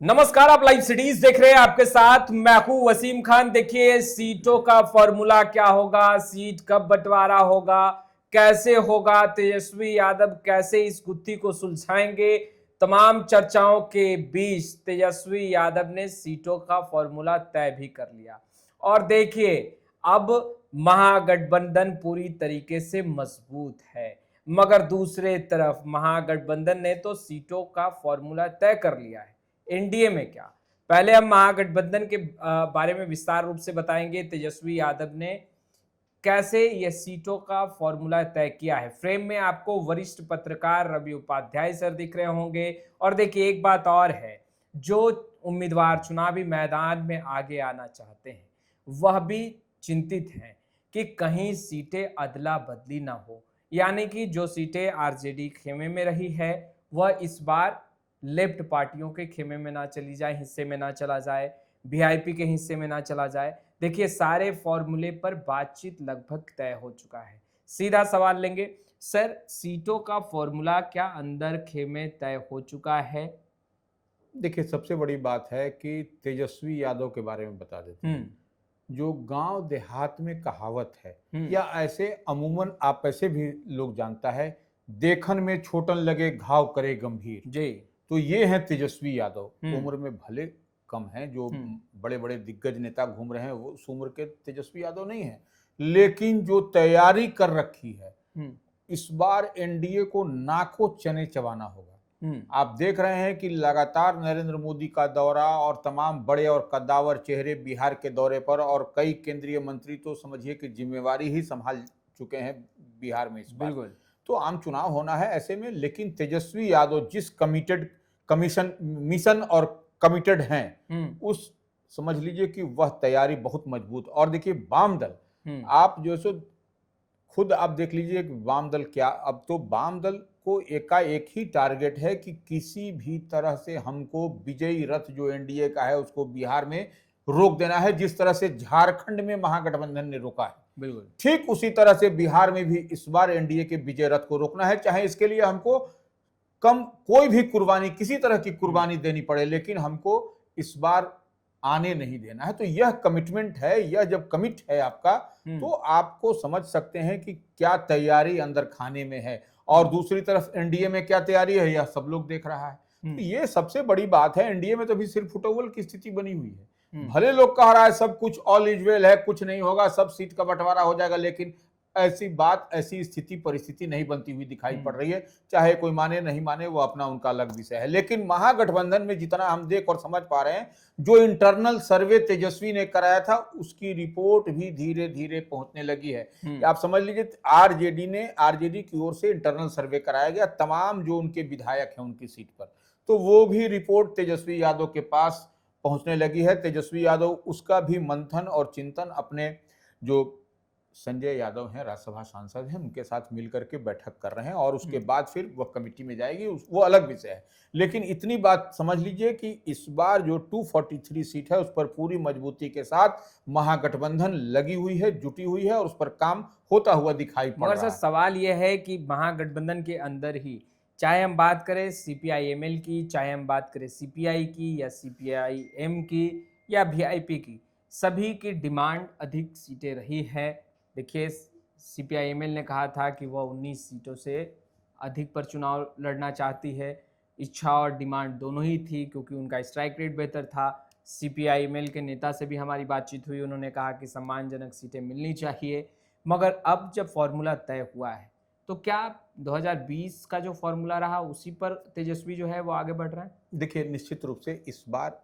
नमस्कार, आप live cities देख रहे हैं। आपके साथ मैं हूं वसीम खान। देखिए, सीटों का फॉर्मूला क्या होगा, सीट कब बंटवारा होगा, कैसे होगा, तेजस्वी यादव कैसे इस गुत्थी को सुलझाएंगे, तमाम चर्चाओं के बीच तेजस्वी यादव ने सीटों का फॉर्मूला तय भी कर लिया। और देखिए, अब महागठबंधन पूरी तरीके से मजबूत है, मगर दूसरे तरफ महागठबंधन ने तो सीटों का फॉर्मूला तय कर लिया है। एनडीए में क्या, पहले हम महागठबंधन के बारे में विस्तार रूप से बताएंगे। तेजस्वी यादव ने कैसे यह सीटों का फॉर्मूला तय किया है। फ्रेम में आपको वरिष्ठ पत्रकार रवि उपाध्याय सर दिख रहे होंगे। और देखिए, एक बात और है, जो उम्मीदवार चुनावी मैदान में आगे आना चाहते हैं वह भी चिंतित हैं कि कहीं सीटें अदला बदली ना हो, यानी कि जो सीटें आरजेडी खेमे में रही है वह इस बार लेफ्ट पार्टियों के खेमे में ना चली जाए, हिस्से में ना चला जाए, वीआईपी के हिस्से में ना चला जाए। देखिए, सारे फॉर्मूले पर बातचीत लगभग तय हो चुका है। सीधा सवाल लेंगे सर, सीटों का फॉर्मूला क्या अंदर खेमे तय हो चुका है? देखिए, सबसे बड़ी बात है कि तेजस्वी यादव के बारे में बता देते हैं। जो गांव देहात में कहावत है या ऐसे अमूमन आप ऐसे भी लोग जानता है, देखन में छोटन लगे घाव करे गंभीर। जी। तो ये है तेजस्वी यादव। उम्र में भले कम है, जो बड़े बड़े दिग्गज नेता घूम रहे हैं वो उस उम्र के तेजस्वी यादव नहीं है, लेकिन जो तैयारी कर रखी है, इस बार एनडीए को नाको चने चबाना होगा। आप देख रहे हैं कि लगातार नरेंद्र मोदी का दौरा और तमाम बड़े और कद्दावर चेहरे बिहार के दौरे पर, और कई केंद्रीय मंत्री तो समझिए कि जिम्मेवारी ही संभाल चुके हैं बिहार में इस बार। तो आम चुनाव होना है ऐसे में, लेकिन तेजस्वी यादव जिस मिशन और कमिटेड हैं, उस समझ लीजिए कि वह तैयारी बहुत मजबूत। और देखिए, वाम दल, आप जो सो खुद आप देख लीजिए कि वाम दल क्या, अब तो वाम दल को एकाएक ही टारगेट है कि किसी भी तरह से हमको विजयी रथ जो एनडीए का है उसको बिहार में रोक देना है। जिस तरह से झारखंड में महागठबंधन ने रोका है, बिल्कुल ठीक उसी तरह से बिहार में भी इस बार एनडीए के विजय रथ को रोकना है, चाहे इसके लिए हमको कम कोई भी कुर्बानी, किसी तरह की कुर्बानी देनी पड़े, लेकिन हमको इस बार आने नहीं देना है। तो यह कमिटमेंट है। यह जब कमिट है आपका, तो आपको समझ सकते हैं कि क्या तैयारी अंदर खाने में है, और दूसरी तरफ एनडीए में क्या तैयारी है यह सब लोग देख रहा है। तो ये सबसे बड़ी बात है। एनडीए में तो अभी सिर्फ फुटबॉल की स्थिति बनी हुई है। भले लोग कह रहा है सब कुछ ऑल इज वेल है, कुछ नहीं होगा, सब सीट का बंटवारा हो जाएगा, लेकिन ऐसी बात, ऐसी स्थिति परिस्थिति नहीं बनती हुई दिखाई पड़ रही है। चाहे कोई माने नहीं माने, वो अपना उनका अलग विषय है। लेकिन महागठबंधन में जितना हम देख और समझ पा रहे हैं, जो इंटरनल सर्वे तेजस्वी ने कराया था उसकी रिपोर्ट भी धीरे धीरे पहुंचने लगी है। आप समझ लीजिए, आरजेडी की ओर से इंटरनल सर्वे कराया गया तमाम जो उनके विधायक हैं उनकी सीट पर, तो वो भी रिपोर्ट तेजस्वी यादव के पास पहुंचने लगी है। तेजस्वी यादव उसका भी मंथन और चिंतन अपने जो संजय यादव हैं, राज्यसभा सांसद हैं, उनके साथ मिलकर के बैठक कर रहे हैं, और उसके बाद फिर वह कमेटी में जाएगी, वो अलग विषय है। लेकिन इतनी बात समझ लीजिए कि इस बार जो 243 सीट है उस पर पूरी मजबूती के साथ महागठबंधन लगी हुई है, जुटी हुई है, और उस पर काम होता हुआ दिखाई पड़ रहा है। सवाल यह है कि महागठबंधन के अंदर ही, चाहे हम बात करें सीपीआईएमएल की, चाहे हम बात करें सीपीआई की या सीपीआईएम की या वीआईपी की, सभी की डिमांड अधिक सीटें रही है। देखिए, सीपीआईएमएल ने कहा था कि वह 19 सीटों से अधिक पर चुनाव लड़ना चाहती है। इच्छा और डिमांड दोनों ही थी, क्योंकि उनका स्ट्राइक रेट बेहतर था। सीपीआईएमएल के नेता से भी हमारी बातचीत हुई, उन्होंने कहा कि सम्मानजनक सीटें मिलनी चाहिए। मगर अब जब फॉर्मूला तय हुआ है, तो क्या 2020 का जो फॉर्मूला रहा उसी पर तेजस्वी जो है वो आगे बढ़ रहा है? देखिए, निश्चित रूप से इस बार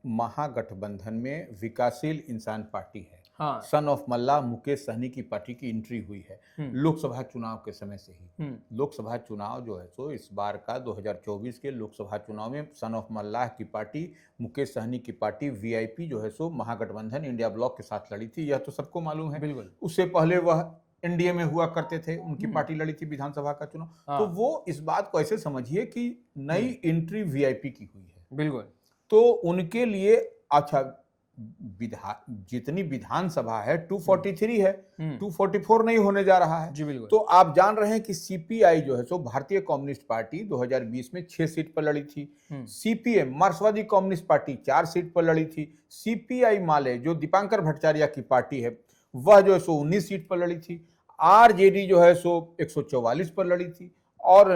महागठबंधन में विकासशील इंसान पार्टी है। सन ऑफ मल्ला मुकेश सहनी की पार्टी की एंट्री हुई है लोकसभा चुनाव के समय से ही। लोकसभा चुनाव जो है तो इस बार का 2024 के लोकसभा चुनाव में सन ऑफ मल्लाह की पार्टी, मुकेश सहनी की पार्टी, वीआईपी जो है सो महागठबंधन इंडिया ब्लॉक के साथ लड़ी थी, यह तो सबको मालूम है। बिल्कुल, उससे पहले वह एनडीए में हुआ करते थे, उनकी पार्टी लड़ी थी विधानसभा का चुनाव। तो वो इस बात को ऐसे समझिए कि नई एंट्री वीआईपी की हुई है। बिल्कुल, तो उनके लिए अच्छा, जितनी विधानसभा है 243 है, 244 नहीं होने जा रहा है जी बिल्कुल। तो आप जान रहे हैं कि सीपीआई जो है सो भारतीय कम्युनिस्ट पार्टी 2020 में 6 सीट पर लड़ी थी। सीपीएम मार्क्सवादी कम्युनिस्ट पार्टी 4 सीट पर लड़ी थी। सीपीआई माले जो दीपांकर भट्टाचार्य की पार्टी है वह जो है सो 19 सीट पर लड़ी थी। आरजेडी जो है सो 144 पर लड़ी थी और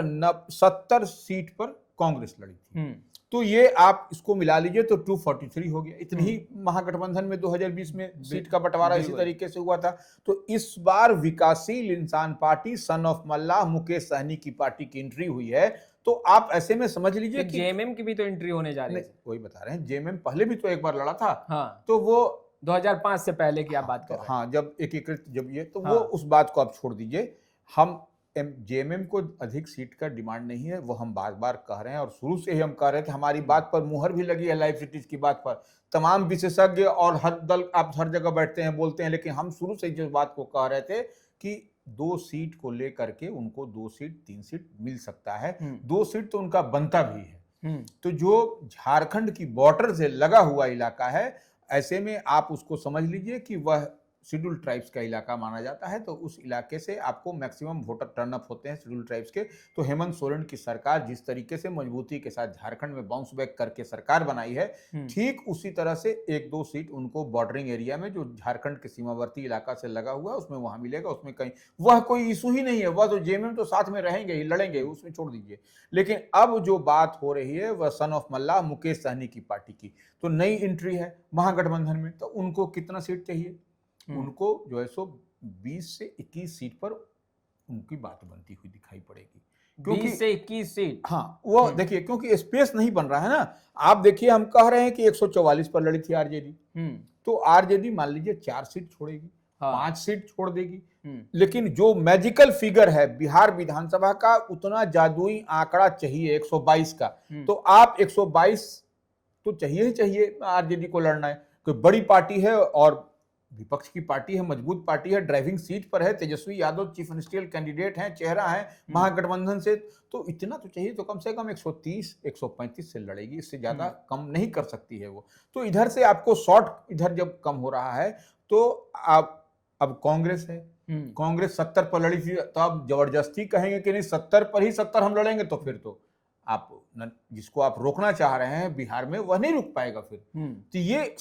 70 सीट पर कांग्रेस लड़ी थी। तो ये आप इसको मिला लीजिए तो 243 हो गया। इतनी ही महागठबंधन में 2020 में सीट का बंटवारा इसी तरीके से हुआ था। तो इस बार विकासशील इंसान पार्टी सन ऑफ मल्लाह मुकेश सहनी की पार्टी की एंट्री हुई है। तो आप ऐसे में समझ लीजिए कि जेएमएम की भी तो एंट्री होने जा रही है। वही बता रहे हैं, जेएमएम पहले भी तो एक बार लड़ा था। हाँ, तो वो 2005 से पहले की आप बात कर रहे हैं। हाँ, जब एकीकृत जब ये तो वो उस बात को आप छोड़ दीजिए। हम जेएमएम को अधिक सीट का डिमांड नहीं है, वो हम बार बार कह रहे हैं और शुरू से ही हम कह रहे हैं कि हमारी बात पर मुहर भी लगी है लाइव सिटीज की बात पर। तमाम विशेषज्ञ और हर दल आप हर जगह बैठते हैं बोलते हैं, लेकिन हम शुरू से जिस बात को कह रहे थे कि 2 सीट को लेकर के उनको 2 सीट 3 सीट मिल सकता है। 2 सीट तो उनका बनता भी है। तो जो झारखंड की बॉर्डर से लगा हुआ इलाका है, ऐसे में आप उसको समझ लीजिए कि वह शेड्यूल ट्राइब्स का इलाका माना जाता है। तो उस इलाके से आपको मैक्सिमम वोटर टर्न अप होते हैं शेड्यूल ट्राइब्स के। तो हेमंत सोरेन की सरकार जिस तरीके से मजबूती के साथ झारखंड में बाउंस बैक करके सरकार बनाई है, ठीक उसी तरह से 1-2 सीट उनको बॉर्डरिंग एरिया में जो झारखंड के सीमावर्ती इलाका से लगा हुआ है उसमें वहां मिलेगा। उसमें कहीं वह कोई इशू ही नहीं है। वह तो जेएमएम तो साथ में रहेंगे ही, लड़ेंगे, उसमें छोड़ दीजिए। लेकिन अब जो बात हो रही है वह सन ऑफ मल्लाह मुकेश सहनी की पार्टी की। तो नई एंट्री है महागठबंधन में, तो उनको कितना सीट चाहिए? उनको जो है सो 20 से 21 सीट पर उनकी बात बनती हुई दिखाई पड़ेगी। 20 से 21 सीट। हाँ, वो देखिए क्योंकि स्पेस नहीं बन रहा है ना। आप देखिए हम कह रहे हैं कि 144 पर लड़ी थी आरजेडी, तो आरजेडी मान लीजिए 4 सीट छोड़ेगी, 5 सीट छोड़ देगी। लेकिन जो मैजिकल फिगर है बिहार विधानसभा का, उतना जादुई आंकड़ा चाहिए 122 का। तो आप 122 तो चाहिए ही चाहिए आरजेडी को लड़ना है। कोई बड़ी पार्टी है और विपक्ष की पार्टी है, मजबूत पार्टी है, ड्राइविंग सीट पर है, Tejashwi Yadav chief ministerial candidate हैं, चेहरा है महागठबंधन से। तो इतना तो चाहिए, तो कम से कम 130 135 से लड़ेगी, इससे ज्यादा कम नहीं कर सकती है वो। तो इधर से आपको शॉर्ट इधर जब कम हो रहा है तो आप अब कांग्रेस है, कांग्रेस 70 पर लड़ी थी, तो आप जबरदस्ती कहेंगे कि नहीं 70 पर ही 70 हम लड़ेंगे, तो फिर तो आप जिसको आप रोकना चाह रहे हैं बिहार में वह नहीं रुक पाएगा फिर। तो ये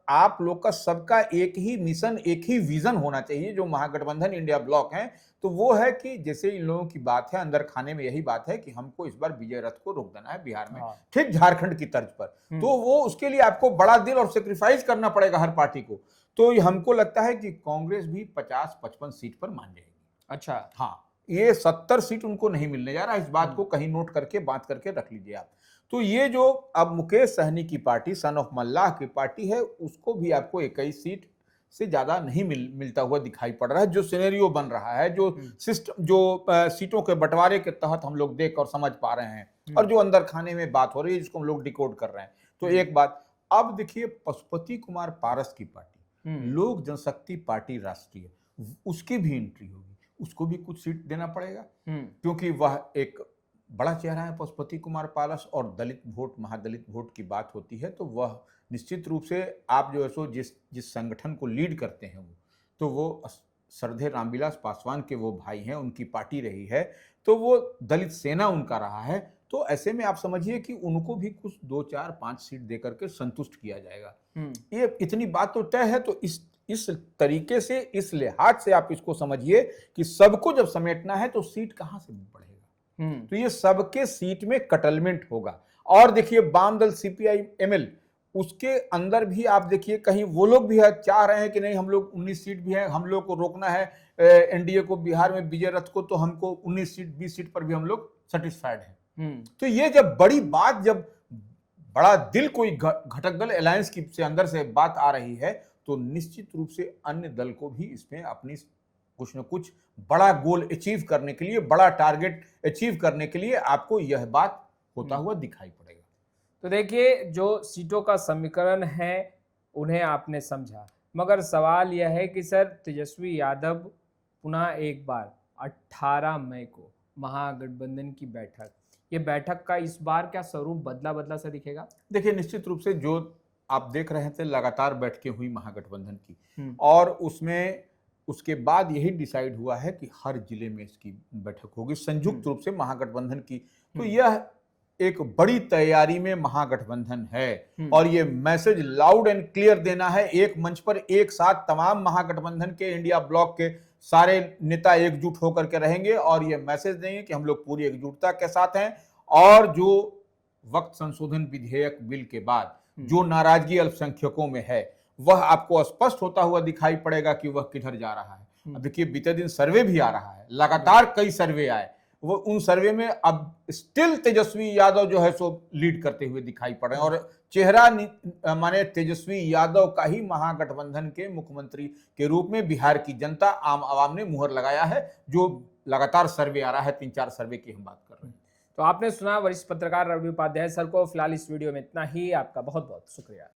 आप लोग का सबका एक ही मिशन, एक ही विजन होना चाहिए जो महागठबंधन इंडिया ब्लॉक है। तो वो है कि जैसे इन लोगों की बात है अंदर खाने में, यही बात है कि हमको इस बार विजय रथ को रोक देना है बिहार में, ठीक झारखंड की तर्ज पर। तो वो उसके लिए आपको बड़ा दिल और सेक्रीफाइस करना पड़ेगा हर पार्टी को। तो हमको लगता है कि कांग्रेस भी 50-55 सीट पर मान जाएगी। अच्छा, हाँ, ये 70 सीट उनको नहीं मिलने जा रहा है, इस बात को कहीं नोट करके बात करके रख लीजिए आप। तो ये जो अब मुकेश सहनी की पार्टी सन ऑफ मल्लाह की पार्टी है, उसको भी आपको 21 सीट से ज्यादा नहीं मिलता हुआ दिखाई पड़ रहा है। जो सिनेरियो बन रहा है, जो सिस्टम, जो सीटों के बंटवारे के तहत हम लोग देख और समझ पा रहे हैं, और जो अंदर खाने में बात हो रही है जिसको हम लोग डिकोड कर रहे हैं। तो एक बात, अब देखिए पशुपति कुमार पारस की पार्टी लोक जनशक्ति पार्टी राष्ट्रीय, उसकी भी एंट्री होगी। उसको भी कुछ सीट देना पड़ेगा क्योंकि वह एक बड़ा चेहरा है पशुपति कुमार पारस, और दलित वोट, महादलित वोट की बात होती है तो वह निश्चित रूप से आप जो है सो जिस संगठन को लीड करते हैं तो वो श्रद्धेय रामविलास पासवान के वो भाई हैं, उनकी पार्टी रही है, तो वो दलित सेना उनका रहा है। तो ऐसे में आप समझिए कि उनको भी कुछ 2, 4, 5 सीट देकर के संतुष्ट किया जाएगा। ये इतनी बात तो तय है। तो इस तरीके से, इस लिहाज से आप इसको समझिए कि सबको जब समेटना है तो सीट कहां से बढ़ेगा। तो ये सबके सीट में कटलमेंट होगा। और देखिए वाम दल सीपीआई एमएल, उसके अंदर भी आप देखिए कहीं वो लोग भी है, चाह रहे हैं कि नहीं हम लोग 19 सीट भी है, हम लोग को रोकना है एनडीए को बिहार में विजय रथ को, तो हमको 19 सीट 20 सीट पर भी हम लोग सेटिस्फाइड हैं। तो ये जब बड़ी बात, जब बड़ा दिल कोई घटक दल अलायंस की से अंदर से बात आ रही है, तो निश्चित रूप से अन्य दल को भी इसमें अपनी कुछ न कुछ बड़ा गोल अचीव करने के लिए, बड़ा टारगेट अचीव करने के लिए आपको यह बात होता हुआ दिखाई पड़ेगा। तो देखिए जो सीटों का समीकरण है उन्हें आपने समझा, मगर सवाल यह है कि सर तेजस्वी यादव पुनः एक बार 18 मई को महागठबंधन की बैठक, ये बैठक का इस बार क्या स्वरूप बदला सा दिखेगा? देखिए निश्चित रूप से जो आप देख रहे थे लगातार बैठकें हुई महागठबंधन की, और उसमें उसके बाद यही डिसाइड हुआ है कि हर जिले में इसकी बैठक होगी संयुक्त रूप से महागठबंधन की। तो यह एक बड़ी तैयारी में महागठबंधन है और ये मैसेज लाउड एंड क्लियर देना है। एक मंच पर एक साथ तमाम महागठबंधन के इंडिया ब्लॉक के सारे नेता एकजुट होकर के रहेंगे और ये मैसेज देंगे कि हम लोग पूरी एकजुटता के साथ हैं, और जो वक्त संशोधन विधेयक बिल के बाद जो नाराजगी अल्पसंख्यकों में है वह आपको स्पष्ट होता हुआ दिखाई पड़ेगा कि वह किधर जा रहा है। अब देखिए बीते दिन सर्वे भी आ रहा है, लगातार कई सर्वे आए, वो उन सर्वे में अब स्टिल तेजस्वी यादव जो है सो लीड करते हुए दिखाई पड़ रहे हैं, और चेहरा माने तेजस्वी यादव का ही महागठबंधन के मुख्यमंत्री के रूप में बिहार की जनता आम आवाम ने मुहर लगाया है, जो लगातार सर्वे आ रहा है। 3-4 सर्वे की हम बात कर रहे हैं। तो आपने सुना वरिष्ठ पत्रकार रवि उपाध्याय सर को। फिलहाल इस वीडियो में इतना ही। आपका बहुत बहुत शुक्रिया।